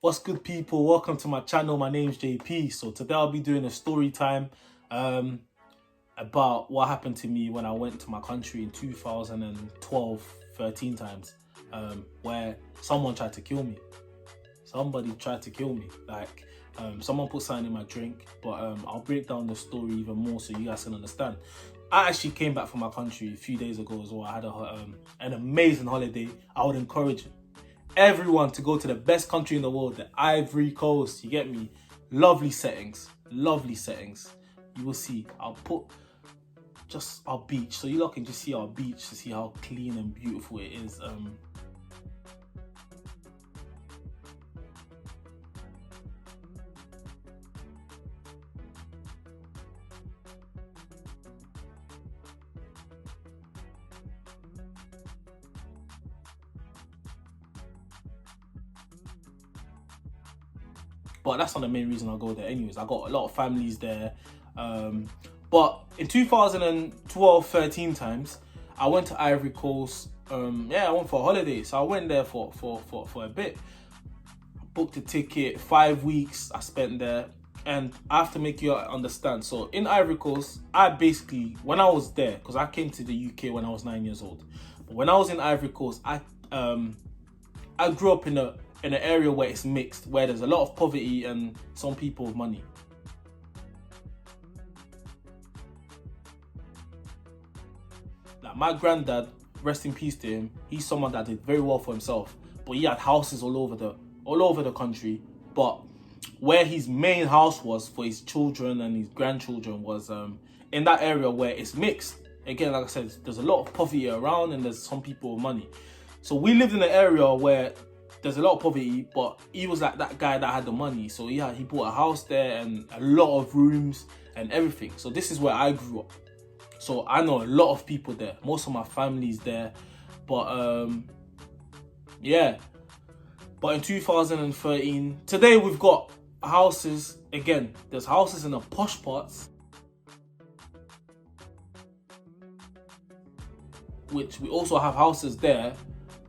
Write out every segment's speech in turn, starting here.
What's good, people? Welcome to my channel. My name's JP. So today I'll be doing a story time um, about what happened to me when I went to my country in 2012, 13 times, where someone tried to kill me. Somebody tried to kill me. Someone put something in my drink, but I'll break down the story even more so you guys can understand. I actually came back from my country a few days ago as well. I had an amazing holiday. I would encourage everyone to go to the best country in the world, the Ivory Coast. You get me? Lovely settings, lovely settings. You will see. I'll put just our beach, so you lot can just see our beach to see how clean and beautiful it is. But that's not the main reason I go there. Anyways, I got a lot of families there. But in 2012, 13 times, I went to Ivory Coast. I went for a holiday. So I went there for a bit. I booked a ticket, 5 weeks I spent there. And I have to make you understand. So in Ivory Coast, I basically, when I was there, because I came to the UK when I was 9 years old. But when I was in Ivory Coast, I grew up in an area where it's mixed, where there's a lot of poverty and some people with money. Like my granddad, rest in peace to him, he's someone that did very well for himself, but he had houses all over the country. But where his main house was for his children and his grandchildren was in that area where it's mixed. Again, like I said, there's a lot of poverty around and there's some people with money. So we lived in an area where there's a lot of poverty, but he was like that guy that had the money. So yeah, he bought a house there and a lot of rooms and everything. So this is where I grew up. So I know a lot of people there. Most of my family's there. But yeah. But in 2013, today we've got houses. Again, there's houses in the posh parts, which we also have houses there,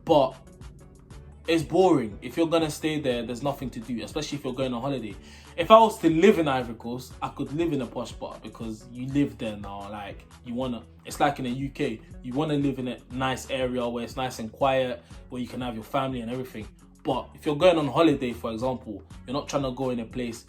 but it's boring. If you're gonna stay there, there's nothing to do, especially if you're going on holiday. If I was to live in Ivory Coast, I could live in a posh part because you live there now. Like it's like in the UK, you wanna live in a nice area where it's nice and quiet, where you can have your family and everything. But if you're going on holiday, for example, you're not trying to go in a place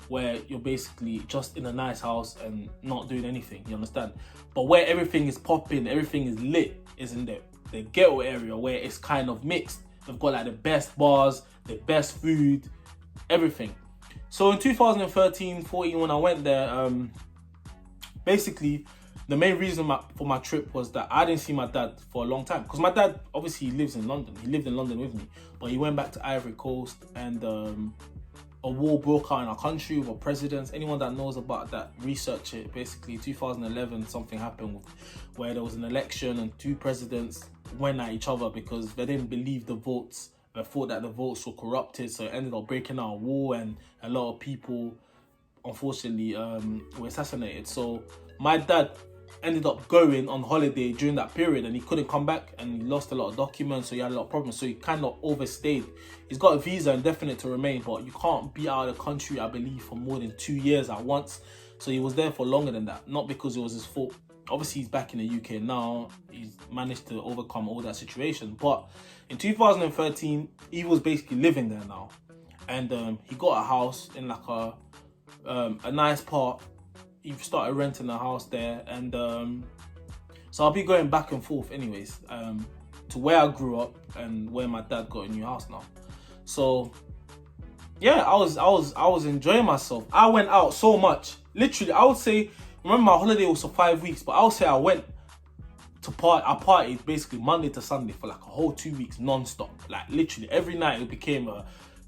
where you're basically just in a nice house and not doing anything, you understand? But where everything is popping, everything is lit, is in the ghetto area where it's kind of mixed. They've got like the best bars, the best food, everything. So in 2013, 14, when I went there, basically the main reason for my trip was that I didn't see my dad for a long time. Because my dad, obviously, he lives in London. He lived in London with me. But he went back to Ivory Coast and a war broke out in our country with presidents. Anyone that knows about that, research it. Basically, 2011, something happened where there was an election and two presidents went at each other because they didn't believe the votes. They thought that the votes were corrupted, so it ended up breaking out a war, and a lot of people, unfortunately, were assassinated. So my dad ended up going on holiday during that period and he couldn't come back and he lost a lot of documents, so he had a lot of problems, so he kind of overstayed. He's got a visa indefinite to remain, but you can't be out of the country, I believe, for more than 2 years at once. So he was there for longer than that, not because it was his fault. Obviously he's back in the UK now, he's managed to overcome all that situation. But in 2013 he was basically living there now, and he got a house in like a nice part. He started renting a house there, and so I'll be going back and forth anyways, to where I grew up and where my dad got a new house now. So yeah, I was enjoying myself. I went out so much. Literally, I would say, remember my holiday was for 5 weeks, but I would say I went to party. I partied basically Monday to Sunday for like a whole 2 weeks non-stop. Like literally every night it became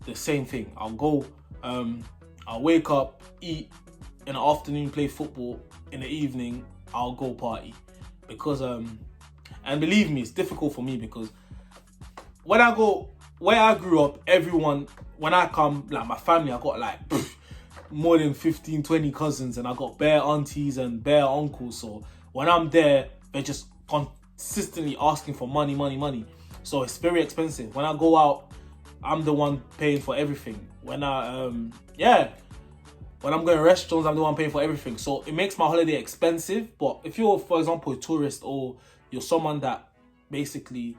the same thing. I'll go, I'll wake up, eat, in the afternoon play football, in the evening I'll go party. Because and believe me, it's difficult for me because when I go where I grew up, everyone, when I come, like my family, I got like more than 15, 20 cousins, and I got bare aunties and bare uncles. So when I'm there, they're just consistently asking for money, money, money. So it's very expensive. When I go out, I'm the one paying for everything. When I'm going to restaurants, I'm the one paying for everything. So it makes my holiday expensive. But if you're, for example, a tourist, or you're someone that basically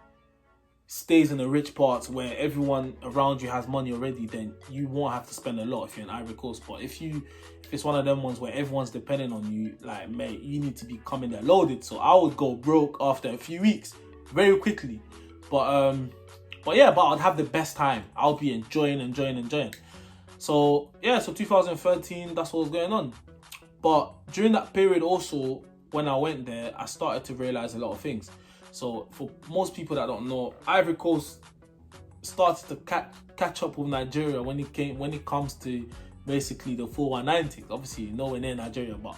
stays in the rich parts where everyone around you has money already, then you won't have to spend a lot if you're in Ivory Coast. But if it's one of them ones where everyone's depending on you, like, mate, you need to be coming there loaded. So I would go broke after a few weeks very quickly. But I'd have the best time. I'll be enjoying. So 2013, that's what was going on. But during that period also, when I went there, I started to realize a lot of things. So for most people that don't know, Ivory Coast started to catch up with Nigeria when it comes to basically the 419. Obviously, nowhere near Nigeria, but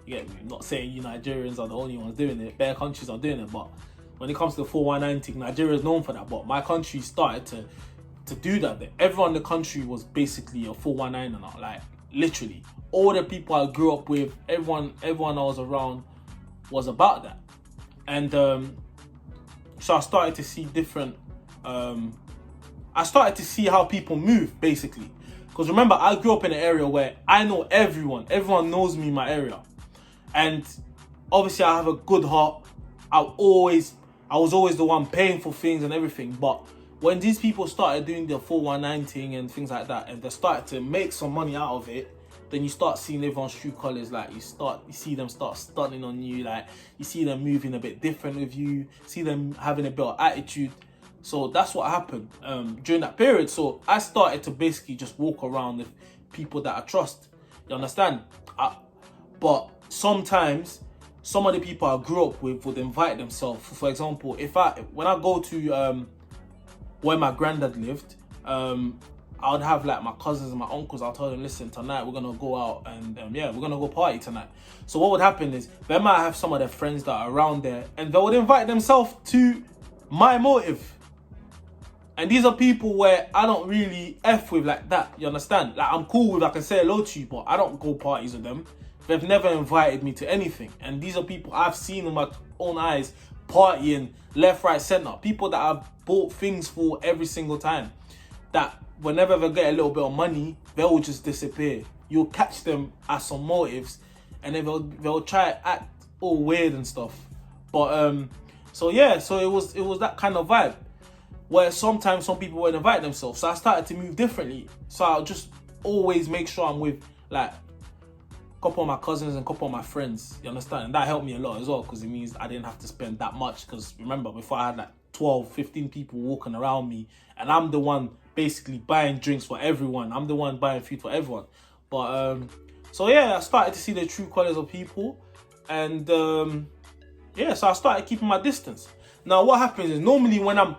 you get me. I'm not saying you Nigerians are the only ones doing it. Bare countries are doing it, but when it comes to the 419, Nigeria is known for that. But my country started to do that. Everyone in the country was basically a 419 now. Like, literally, all the people I grew up with, everyone I was around was about that. And so I started to see different. I started to see how people move, basically. Because remember, I grew up in an area where I know everyone. Everyone knows me in my area. And obviously, I have a good heart. I was always the one paying for things and everything. But when these people started doing the 419 and things like that, and they started to make some money out of it, then you start seeing everyone's true colors. Like, you see them start stunning on you. Like, you see them moving a bit different with you. See them having a bit of attitude. So that's what happened during that period. So I started to basically just walk around with people that I trust. You understand? But sometimes some of the people I grew up with would invite themselves. For example, when I go to where my granddad lived, I would have like my cousins and my uncles. I'll tell them, listen, tonight we're gonna go out and we're gonna go party tonight. So what would happen is they might have some of their friends that are around there, and they would invite themselves to my motive. And these are people where I don't really F with like that. You understand? Like, I'm cool with, I can say hello to you, but I don't go parties with them. They've never invited me to anything. And these are people I've seen with my own eyes partying left, right, center. People that I've bought things for every single time. That whenever they get a little bit of money, they'll just disappear. You'll catch them at some motives, and then they'll try to act all weird and stuff. But so it was that kind of vibe where sometimes some people would invite themselves. So I started to move differently. So I'll just always make sure I'm with like a couple of my cousins and a couple of my friends. You understand? And that helped me a lot as well, because it means I didn't have to spend that much. Because remember, before I had like 12, 15 people walking around me, and I'm the one basically buying drinks for everyone. I'm the one buying food for everyone. But I started to see the true colors of people, and so I started keeping my distance. Now what happens is, normally when I'm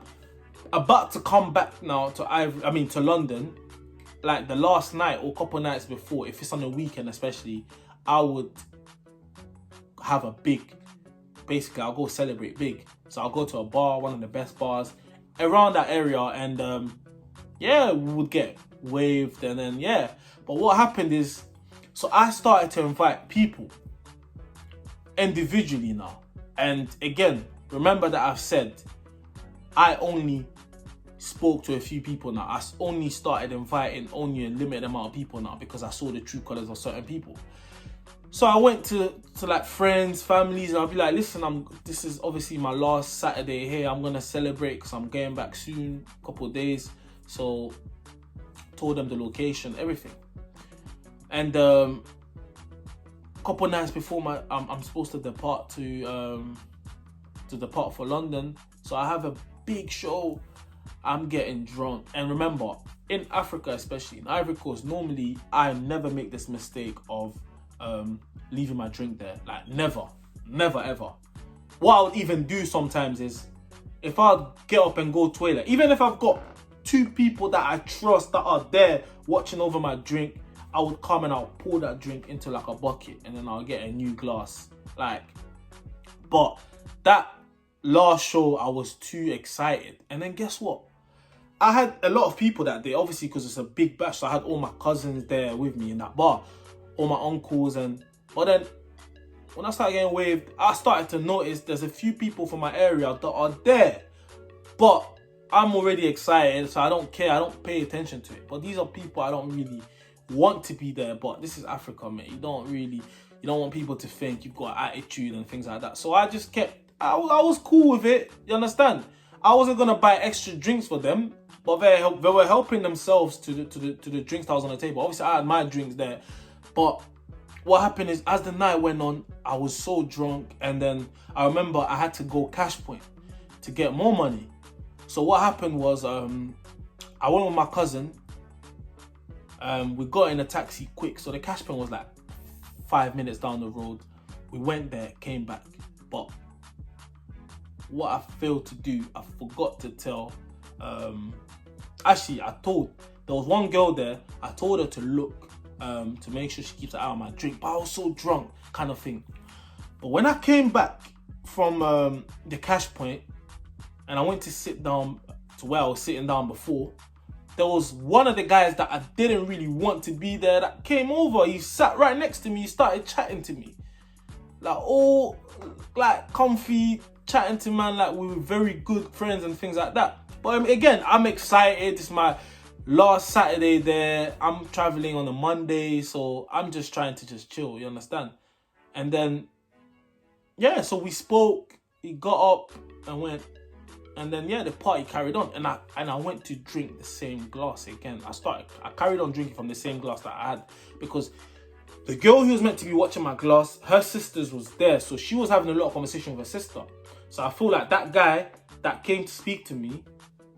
about to come back now to London, like the last night or couple nights before, if it's on the weekend especially, I would have a big, basically I'll go celebrate big. So I'll go to a bar, one of the best bars around that area, and we would get waved, and then but what happened is, so I started to invite people individually now. And again, remember that I've said I only spoke to a few people now. I only started inviting only a limited amount of people now, because I saw the true colors of certain people. So I went to like friends, families, and I'll be like, listen, this is obviously my last Saturday here. I'm gonna celebrate because I'm going back soon, couple of days. So told them the location, everything. And couple nights before I'm supposed to depart to depart for London. So I have a big show. I'm getting drunk. And remember, in Africa, especially in Ivory Coast, normally I never make this mistake of leaving my drink there. Like, never ever. What I would even do sometimes is, if I get up and go toilet, even if I've got two people that I trust that are there watching over my drink, I would come and I'll pour that drink into like a bucket, and then I'll get a new glass. But that last show, I was too excited. And then guess what? I had a lot of people that day, obviously, because it's a big batch. So I had all my cousins there with me in that bar, all my uncles. But then when I started getting waved, I started to notice there's a few people from my area that are there, but I'm already excited, so I don't care. I don't pay attention to it. But these are people I don't really want to be there. But this is Africa, mate. You don't want people to think you've got attitude and things like that. So I just I was cool with it. You understand? I wasn't gonna buy extra drinks for them, but they were helping themselves to the drinks that was on the table. Obviously, I had my drinks there, but what happened is, as the night went on, I was so drunk, and then I remember I had to go cash point to get more money. So what happened was, I went with my cousin. We got in a taxi quick, so the cash point was like 5 minutes down the road. We went there, came back, but what I failed to do, I forgot to tell. Actually, there was one girl there. I told her to look, to make sure she keeps an eye on my drink, but I was so drunk, kind of thing. But when I came back from the cash point and I went to sit down to where I was sitting down before, there was one of the guys that I didn't really want to be there that came over. He sat right next to me. He started chatting to me, like all like comfy, chatting to man like we were very good friends and things like that. But again, I'm excited. It's my last Saturday there. I'm traveling on a Monday, so I'm just trying to just chill. You understand? And then, yeah, so we spoke. He got up and went, and then the party carried on. And I went to drink the same glass again. I carried on drinking from the same glass that I had, because the girl who was meant to be watching my glass, her sisters was there, so she was having a lot of conversation with her sister. So I feel like that guy that came to speak to me,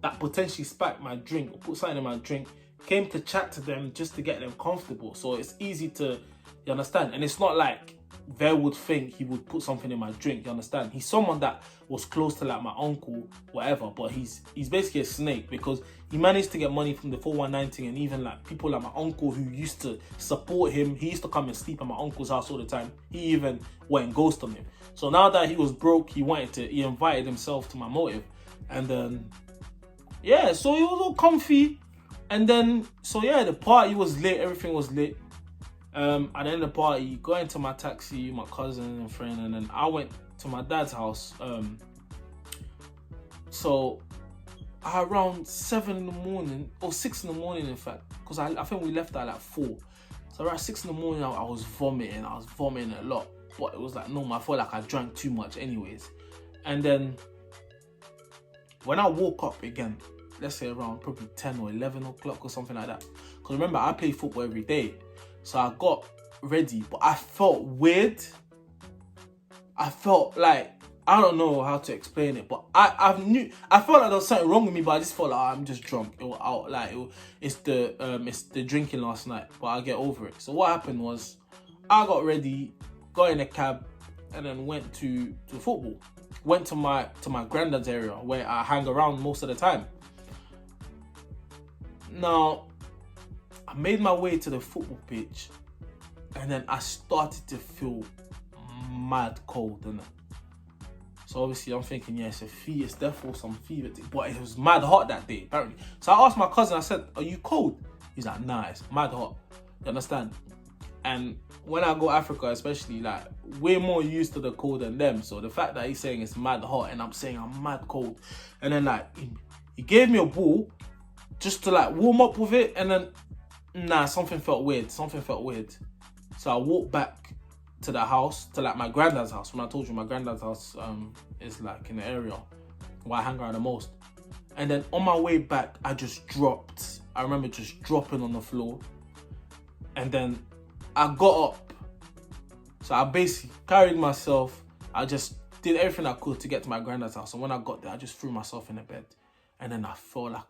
that potentially spiked my drink or put something in my drink, came to chat to them just to get them comfortable. So it's easy to, you understand? And it's not like they would think he would put something in my drink, you understand? He's someone that was close to like my uncle, whatever, but he's basically a snake, because he managed to get money from the 419 thing, and even like people like my uncle who used to support him, he used to come and sleep at my uncle's house all the time. He even went and ghosted on him. So now that he was broke, he invited himself to my motive. And then, so he was all comfy. And then, the party was lit, everything was lit. At the end of the party, got into my taxi, my cousin and friend, and then I went to my dad's house. So around 7 in the morning, or 6 in the morning in fact, because I think we left at like 4. So around 6 in the morning, I was vomiting a lot. But it was like normal. I felt like I drank too much anyways. And then when I woke up again, let's say around probably 10 or 11 o'clock or something like that. Because remember, I play football every day. So I got ready, but I felt weird. I felt like, I don't know how to explain it, but I felt like there was something wrong with me, but I just felt like I'm just drunk. It's the drinking last night, but I'll get over it. So what happened was, I got ready, got in a cab, and then went to football. Went to my granddad's area where I hang around most of the time. Now, I made my way to the football pitch, and then I started to feel mad cold, innit? So obviously I'm thinking, it's therefore some fever thing. But it was mad hot that day, apparently. So I asked my cousin, I said, "Are you cold?" He's like, "Nah, it's mad hot." You understand? And when I go Africa, especially, like, we're more used to the cold than them. So the fact that he's saying it's mad hot and I'm saying I'm mad cold, and then like he gave me a ball just to like warm up with it, and then something felt weird. So I walked back to the house, to like my granddad's house. When I told you my granddad's house is like in the area where I hang around the most. And then on my way back, I just dropped. I remember just dropping on the floor. And then I got up. So I basically carried myself. I just did everything I could to get to my granddad's house. And when I got there, I just threw myself in the bed. And then I felt like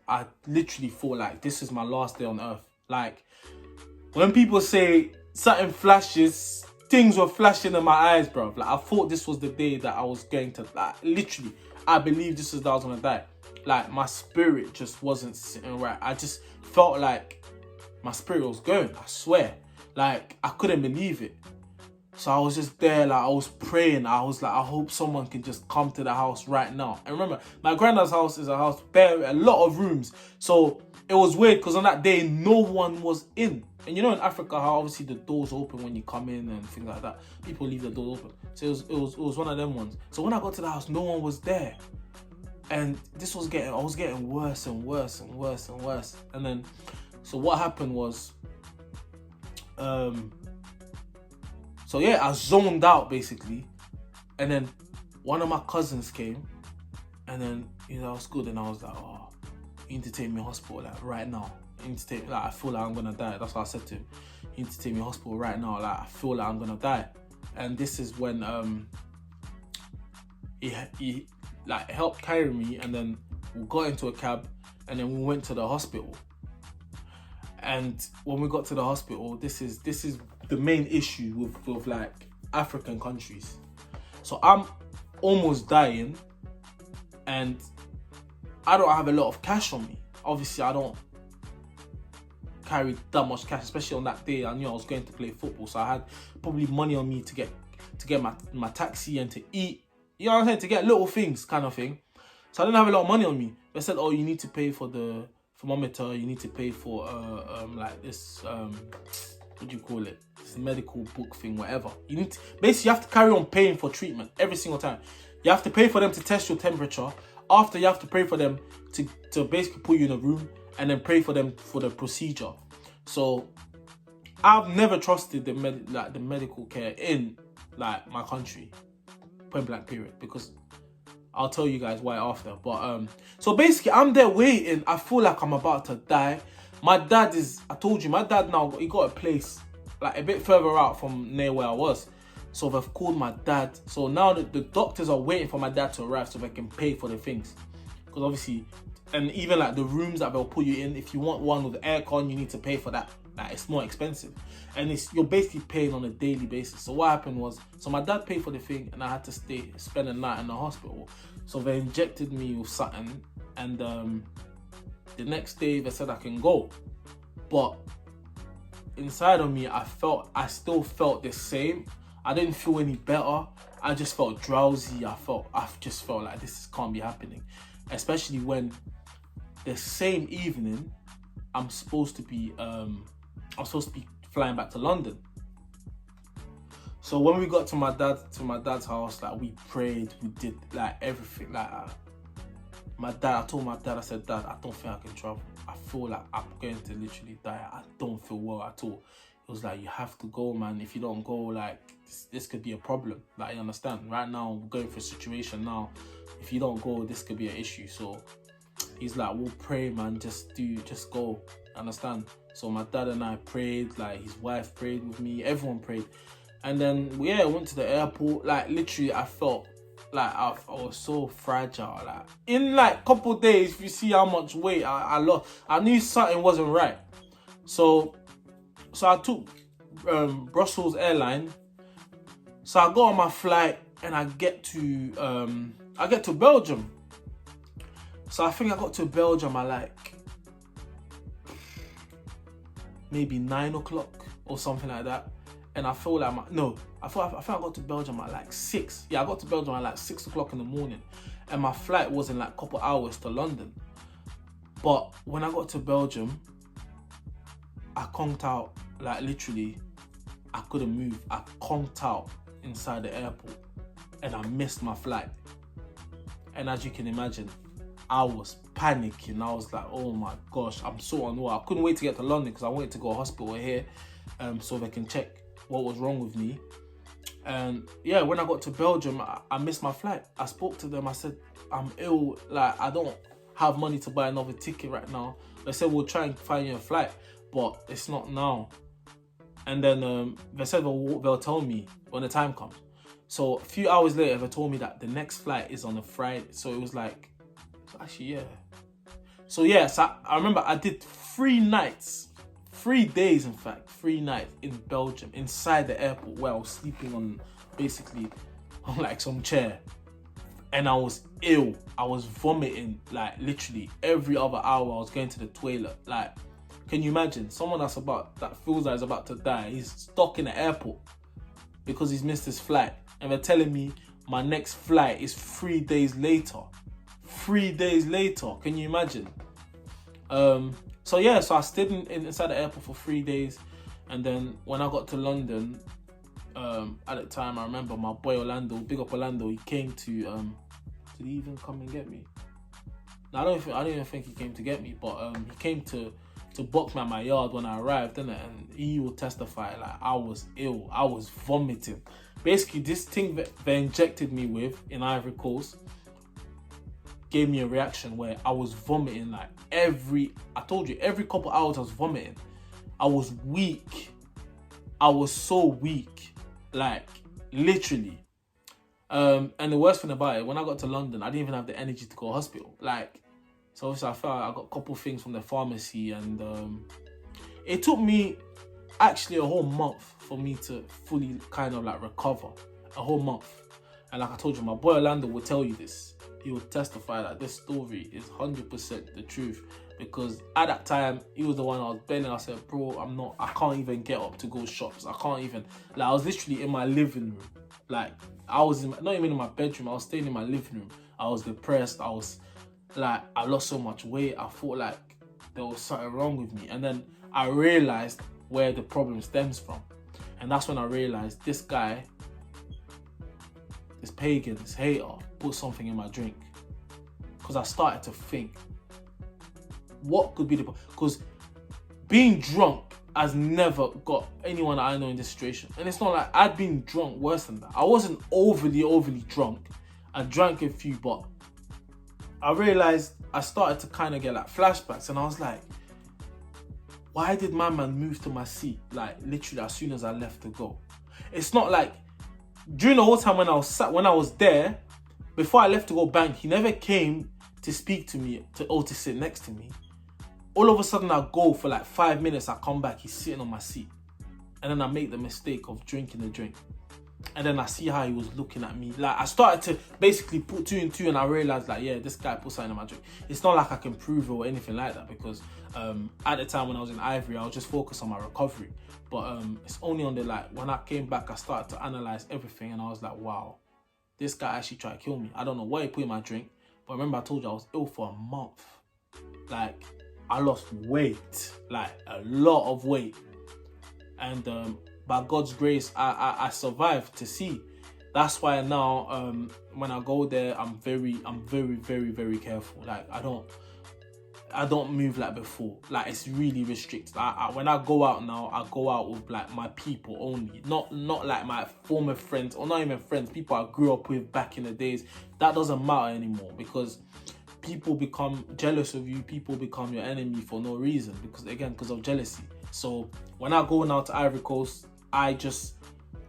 I literally thought like this is my last day on earth. Like, when people say certain flashes, things were flashing in my eyes, bro. Like, I thought this was the day that I was going to, like, literally, I believed this was the day I was gonna die. Like, my spirit just wasn't sitting right. I just felt like my spirit was going, I swear. Like, I couldn't believe it. So I was just there, like, I was praying. I was like, I hope someone can just come to the house right now. And remember, my granddad's house is a house, a lot of rooms. So it was weird because on that day, no one was in. And you know in Africa how obviously the doors open when you come in and things like that. People leave the doors open. So it was one of them ones. So when I got to the house, no one was there. And I was getting worse and worse and worse and worse. And then, so what happened was, I zoned out basically. And then one of my cousins came, and then, I was good. And I was like, oh, you need to take me to hospital, like, right now. You need to take, like, I feel like I'm gonna die. That's what I said to him. You need to take me to hospital right now. Like, I feel like I'm gonna die. And this is when, he like helped carry me, and then we got into a cab, and then we went to the hospital. And when we got to the hospital, this is the main issue with like African countries. So I'm almost dying, and I don't have a lot of cash on me. Obviously, I don't carry that much cash, especially on that day. I knew I was going to play football, so I had probably money on me to get my taxi and to eat. You know what I'm saying? To get little things, kind of thing. So I didn't have a lot of money on me. They said, oh, you need to pay for the thermometer. You need to pay for like this what do you call it? It's a medical book thing, whatever. You have to carry on paying for treatment every single time. You have to pay for them to test your temperature. After, you have to pay for them to basically put you in a room, and then pay for them for the procedure. So I've never trusted the medical care in like my country, point blank period, because I'll tell you guys why after. But so basically I'm there waiting. I feel like I'm about to die. My dad now, he got a place like a bit further out from near where I was. So they've called my dad. So now the doctors are waiting for my dad to arrive so they can pay for the things. Because obviously, and even like the rooms that they'll put you in, if you want one with aircon, you need to pay for that. Like, it's more expensive. And you're basically paying on a daily basis. So what happened was, so my dad paid for the thing, and I had to spend a night in the hospital. So they injected me with something, and the next day they said I can go. But inside of me, I still felt the same. I didn't feel any better. I just felt drowsy. I just felt like this can't be happening. Especially when the same evening, I'm supposed to be flying back to London. So when we got to my dad's house, like, we prayed, we did like everything. Like, I told my dad, I said, Dad, I don't think I can travel. I feel like I'm going to literally die. I don't feel well at all. It was like, you have to go, man. If you don't go, like, this could be a problem. Like, you understand? Right now, we're going through a situation now. If you don't go, this could be an issue. So he's like, we'll pray, man. Just go. Understand? So my dad and I prayed. Like, his wife prayed with me. Everyone prayed. And then, I went to the airport. Like, literally, I felt like I was so fragile. Like, in like a couple of days, if you see how much weight I lost, I knew something wasn't right. So I took Brussels Airline. So I go on my flight, and I get to Belgium. So I think I got to Belgium at like maybe 9 o'clock or something like that. And I feel like I think I got to Belgium at like 6. Yeah, I got to Belgium at like 6 o'clock in the morning. And my flight was in like a couple hours to London. But when I got to Belgium, I conked out. Like, literally, I couldn't move. I conked out inside the airport, and I missed my flight. And as you can imagine, I was panicking. I was like, oh my gosh, I'm so unwell. I couldn't wait to get to London because I wanted to go to hospital here, so they can check what was wrong with me. And yeah, when I got to Belgium, I missed my flight. I spoke to them. I said, I'm ill. Like, I don't have money to buy another ticket right now. They said, we'll try and find you a flight, but it's not now. And then they said they'll tell me when the time comes. So a few hours later, they told me that the next flight is on a Friday. So it was like, actually, yeah. So yeah, so I remember I did 3 nights, 3 days, in fact, 3 nights in Belgium, inside the airport, where I was sleeping on like some chair. And I was ill. I was vomiting, like, literally every other hour. I was going to the toilet. Like, can you imagine someone that feels like he's about to die? He's stuck in the airport because he's missed his flight, and they're telling me my next flight is 3 days later. 3 days later, can you imagine? So I stayed inside the airport for 3 days, and then when I got to London, at the time I remember my boy Orlando, big up Orlando, he came to did he even come and get me? I don't even think he came to get me, but he came to box me at my yard when I arrived, innit? And he will testify, like, I was ill, I was vomiting. Basically, this thing that they injected me with in Ivory Coast gave me a reaction where I was vomiting like every couple hours I was vomiting. I was weak. I was so weak, like literally. And the worst thing about it, when I got to London, I didn't even have the energy to go to hospital. Like, so obviously I felt like I got a couple things from the pharmacy, and it took me actually a whole month for me to fully kind of like recover. A whole month. And like I told you, my boy Orlando will tell you this. He will testify that this story is 100% the truth, because at that time he was the one I was bailing. I said, bro, I can't even get up to go shops. I can't even, like, I was literally in my living room. Like, I was not even in my bedroom. I was staying in my living room. I was depressed. I was like, I lost so much weight. I thought like there was something wrong with me. And then I realized where the problem stems from. And that's when I realized this guy, this pagan, this hater, put something in my drink. Because I started to think, what could be the... Because being drunk has never got anyone that I know in this situation. And it's not like I'd been drunk worse than that. I wasn't overly drunk. I drank a few, but I realized I started to kind of get like flashbacks. And I was like, why did my man move to my seat? Like, literally as soon as I left to go. It's not like... During the whole time when I was there, before I left to go bank, he never came to speak to me, to sit next to me. All of a sudden I go for like 5 minutes, I come back, he's sitting on my seat. And then I make the mistake of drinking the drink. And then I see how he was looking at me. Like, I started to basically put two and two, and I realized like, yeah, this guy put something in my drink. It's not like I can prove it or anything like that, because at the time when I was in Ivory, I was just focused on my recovery. But it's only on the, like, when I came back, I started to analyze everything, and I was like, wow, this guy actually tried to kill me. I don't know what he put in my drink, but remember I told you I was ill for a month. Like, I lost weight, like a lot of weight. And by God's grace, I survived to see. That's why now, when I go there, I'm very careful. Like, I don't move like before. Like, it's really restricted. When I go out now, I go out with like my people only, not like my former friends, or not even friends, people I grew up with back in the days. That doesn't matter anymore, because people become jealous of you. People become your enemy for no reason, because of jealousy. So when I go now to Ivory Coast, I just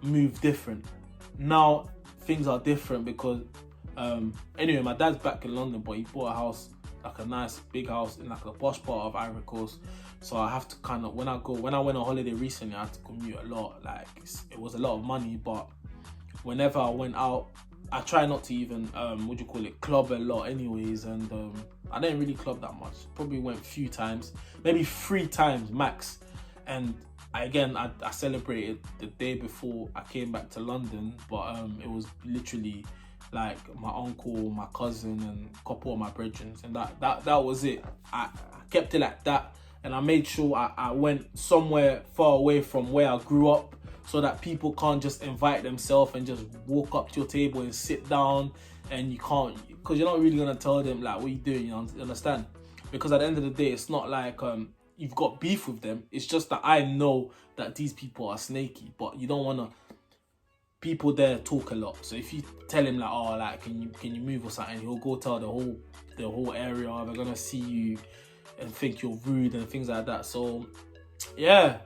move different. Now things are different because anyway, my dad's back in London, but he bought a house, like a nice big house in like a posh part of Ivory Coast. So I have to kind of, when I went on holiday recently, I had to commute a lot. Like, it was a lot of money, but whenever I went out, I try not to even club a lot anyways. And I didn't really club that much. Probably went a few times, maybe 3 times max. And I celebrated the day before I came back to London, but it was literally like my uncle, my cousin, and a couple of my brethren, and that was it. I kept it like that, and I made sure I went somewhere far away from where I grew up, so that people can't just invite themselves and just walk up to your table and sit down, and you can't, because you're not really gonna tell them like, what are you doing, you understand? Because at the end of the day, it's not like you've got beef with them. It's just that I know that these people are snaky, but you don't wanna. People there talk a lot, so if you tell him like, oh, like, can you move or something, he'll go tell the whole area. They're gonna see you and think you're rude and things like that. So yeah,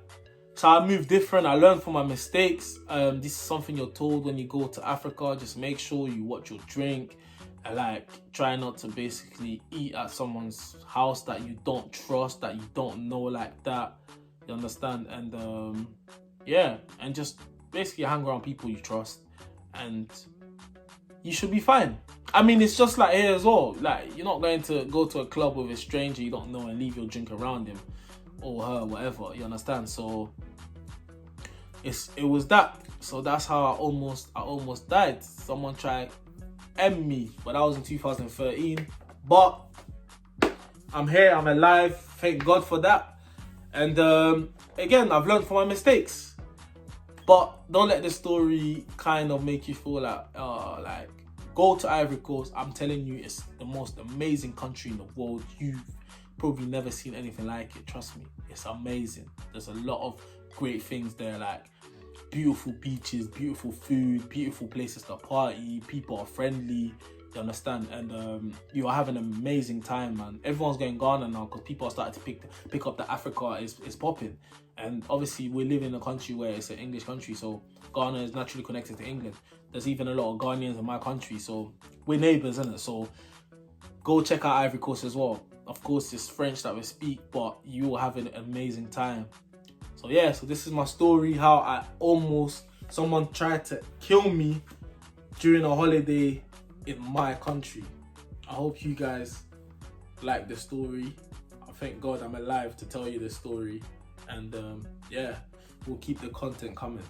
so I moved different. I learned from my mistakes. This is something you're told when you go to Africa. Just make sure you watch your drink, and like, try not to basically eat at someone's house that you don't trust, that you don't know, like that. You understand? And yeah, and just basically hang around people you trust, and you should be fine. I mean, it's just like here as well. Like, you're not going to go to a club with a stranger you don't know and leave your drink around him or her, whatever. You understand? So it was that. So that's how I almost died. Someone tried end me, but that was in 2013. But I'm here. I'm alive. Thank God for that. And again, I've learned from my mistakes. But don't let the story kind of make you feel like, oh, like, Go to Ivory Coast. I'm telling you, it's the most amazing country in the world. You've probably never seen anything like it. Trust me, it's amazing. There's a lot of great things there, like beautiful beaches, beautiful food, beautiful places to party. People are friendly. You understand? And you are having an amazing time, man. Everyone's going Ghana now because people are starting to pick up that Africa is popping. And obviously, we live in a country where it's an English country, so Ghana is naturally connected to England. There's even a lot of Ghanaians in my country, so we're neighbours, isn't it? So go check out Ivory Coast as well. Of course, it's French that we speak, but you will have an amazing time. So yeah, so this is my story, how someone tried to kill me during a holiday in my country. I hope you guys like the story. I thank God I'm alive to tell you the story. And yeah, we'll keep the content coming.